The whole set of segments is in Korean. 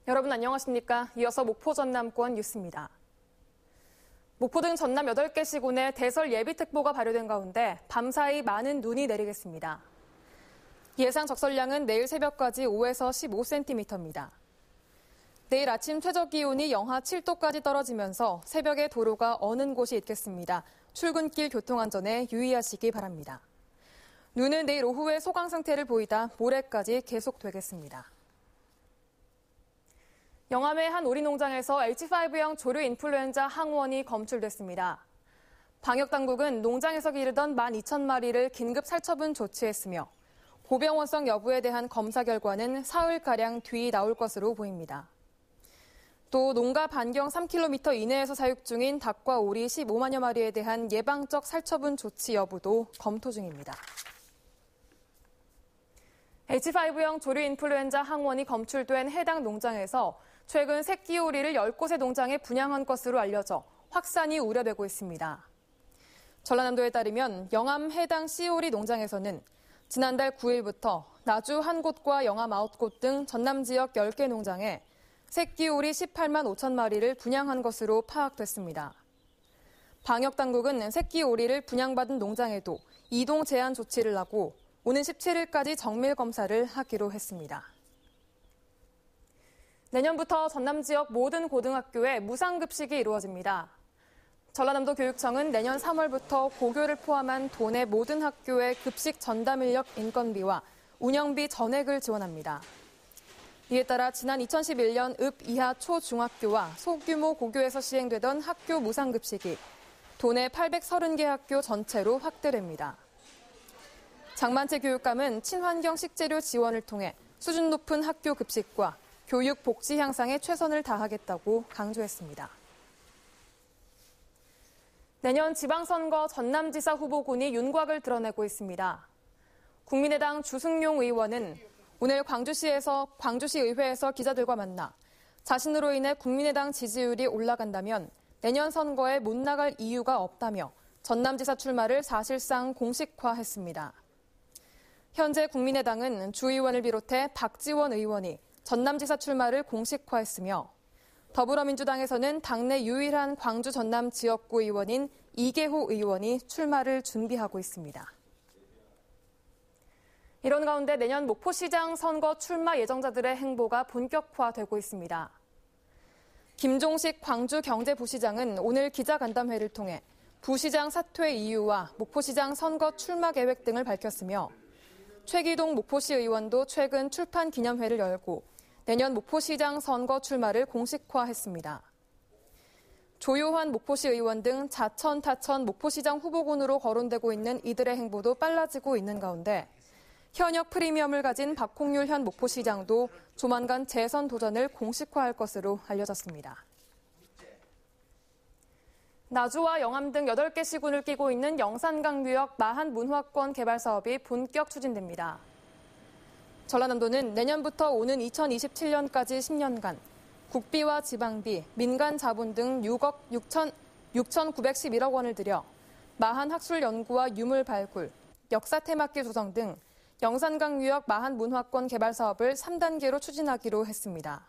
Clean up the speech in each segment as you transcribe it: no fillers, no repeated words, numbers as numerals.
여러분 안녕하십니까? 이어서 목포 전남권 뉴스입니다. 목포 등 전남 8개 시군에 대설 예비특보가 발효된 가운데 밤사이 많은 눈이 내리겠습니다. 예상 적설량은 내일 새벽까지 5에서 15cm입니다. 내일 아침 최저 기온이 영하 7도까지 떨어지면서 새벽에 도로가 어는 곳이 있겠습니다. 출근길 교통안전에 유의하시기 바랍니다. 눈은 내일 오후에 소강 상태를 보이다 모레까지 계속되겠습니다. 영암의 한 오리농장에서 H5형 조류 인플루엔자 항원이 검출됐습니다. 방역당국은 농장에서 기르던 12,000마리를 긴급 살처분 조치했으며 고병원성 여부에 대한 검사 결과는 사흘가량 뒤 나올 것으로 보입니다. 또 농가 반경 3km 이내에서 사육 중인 닭과 오리 15만여 마리에 대한 예방적 살처분 조치 여부도 검토 중입니다. H5형 조류 인플루엔자 항원이 검출된 해당 농장에서 최근 새끼 오리를 10곳의 농장에 분양한 것으로 알려져 확산이 우려되고 있습니다. 전라남도에 따르면 영암 해당 씨오리 농장에서는 지난달 9일부터 나주 1곳과 영암 9곳 등 전남 지역 10개 농장에 새끼 오리 18만 5천 마리를 분양한 것으로 파악됐습니다. 방역당국은 새끼 오리를 분양받은 농장에도 이동 제한 조치를 하고 오는 17일까지 정밀 검사를 하기로 했습니다. 내년부터 전남 지역 모든 고등학교에 무상급식이 이루어집니다. 전라남도 교육청은 내년 3월부터 고교를 포함한 도내 모든 학교의 급식 전담 인력 인건비와 운영비 전액을 지원합니다. 이에 따라 지난 2011년 읍 이하 초중학교와 소규모 고교에서 시행되던 학교 무상급식이 도내 830개 학교 전체로 확대됩니다. 장만채 교육감은 친환경 식재료 지원을 통해 수준 높은 학교 급식과 교육 복지 향상에 최선을 다하겠다고 강조했습니다. 내년 지방선거 전남지사 후보군이 윤곽을 드러내고 있습니다. 국민의당 주승용 의원은 오늘 광주시 의회에서 기자들과 만나 자신으로 인해 국민의당 지지율이 올라간다면 내년 선거에 못 나갈 이유가 없다며 전남지사 출마를 사실상 공식화했습니다. 현재 국민의당은 주 의원을 비롯해 박지원 의원이 전남지사 출마를 공식화했으며 더불어민주당에서는 당내 유일한 광주 전남 지역구 의원인 이계호 의원이 출마를 준비하고 있습니다. 이런 가운데 내년 목포시장 선거 출마 예정자들의 행보가 본격화되고 있습니다. 김종식 광주경제부시장은 오늘 기자간담회를 통해 부시장 사퇴 이유와 목포시장 선거 출마 계획 등을 밝혔으며 최기동 목포시 의원도 최근 출판 기념회를 열고 내년 목포시장 선거 출마를 공식화했습니다. 조효환 목포시 의원 등 자천, 타천 목포시장 후보군으로 거론되고 있는 이들의 행보도 빨라지고 있는 가운데 현역 프리미엄을 가진 박홍률 현 목포시장도 조만간 재선 도전을 공식화할 것으로 알려졌습니다. 나주와 영암 등 8개 시군을 끼고 있는 영산강유역 마한 문화권 개발 사업이 본격 추진됩니다. 전라남도는 내년부터 오는 2027년까지 10년간 국비와 지방비, 민간 자본 등 6억 6,911억 원을 들여 마한 학술 연구와 유물 발굴, 역사 테마길 조성 등 영산강유역 마한 문화권 개발 사업을 3단계로 추진하기로 했습니다.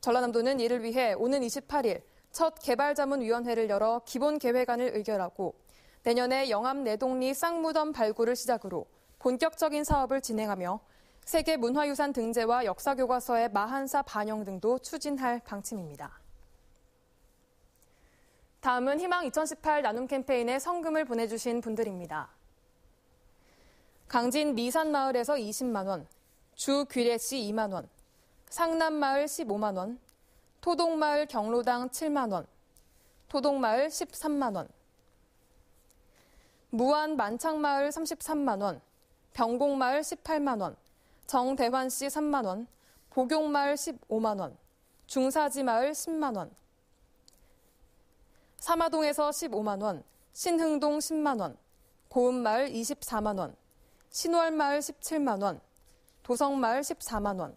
전라남도는 이를 위해 오는 28일 첫 개발자문위원회를 열어 기본 계획안을 의결하고 내년에 영암 내동리 쌍무덤 발굴을 시작으로 본격적인 사업을 진행하며 세계문화유산 등재와 역사교과서의 마한사 반영 등도 추진할 방침입니다. 다음은 희망 2018 나눔 캠페인에 성금을 보내주신 분들입니다. 강진 미산마을에서 20만 원, 주귀래씨 2만 원, 상남마을 15만 원, 토동마을 경로당 7만 원, 토동마을 13만 원, 무안 만창마을 33만 원, 병곡마을 18만 원, 정대환씨 3만 원, 복용마을 15만 원, 중사지마을 10만 원, 사마동에서 15만 원, 신흥동 10만 원, 고음마을 24만 원, 신월마을 17만 원, 도성마을 14만 원,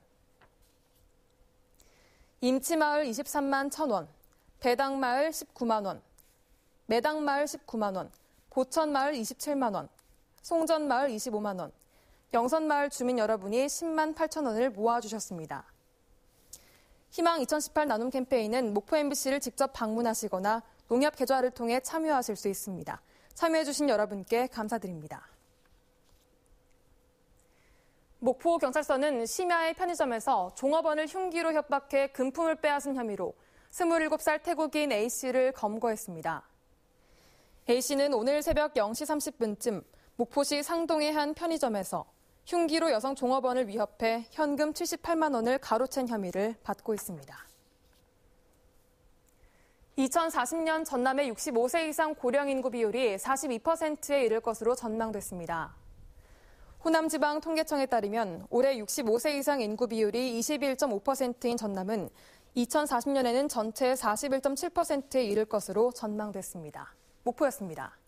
임치마을 23만 1,000원, 배당마을 19만 원, 매당마을 19만 원, 보천마을 27만 원, 송전마을 25만 원, 영선마을 주민 여러분이 10만 8천 원을 모아주셨습니다. 희망 2018 나눔 캠페인은 목포 MBC를 직접 방문하시거나 농협 계좌를 통해 참여하실 수 있습니다. 참여해주신 여러분께 감사드립니다. 목포경찰서는 심야의 편의점에서 종업원을 흉기로 협박해 금품을 빼앗은 혐의로 27살 태국인 A씨를 검거했습니다. A씨는 오늘 새벽 0시 30분쯤 목포시 상동의 한 편의점에서 흉기로 여성 종업원을 위협해 현금 78만 원을 가로챈 혐의를 받고 있습니다. 2040년 전남의 65세 이상 고령 인구 비율이 42%에 이를 것으로 전망됐습니다. 호남지방통계청에 따르면 올해 65세 이상 인구 비율이 21.5%인 전남은 2040년에는 전체의 41.7%에 이를 것으로 전망됐습니다. 목포였습니다.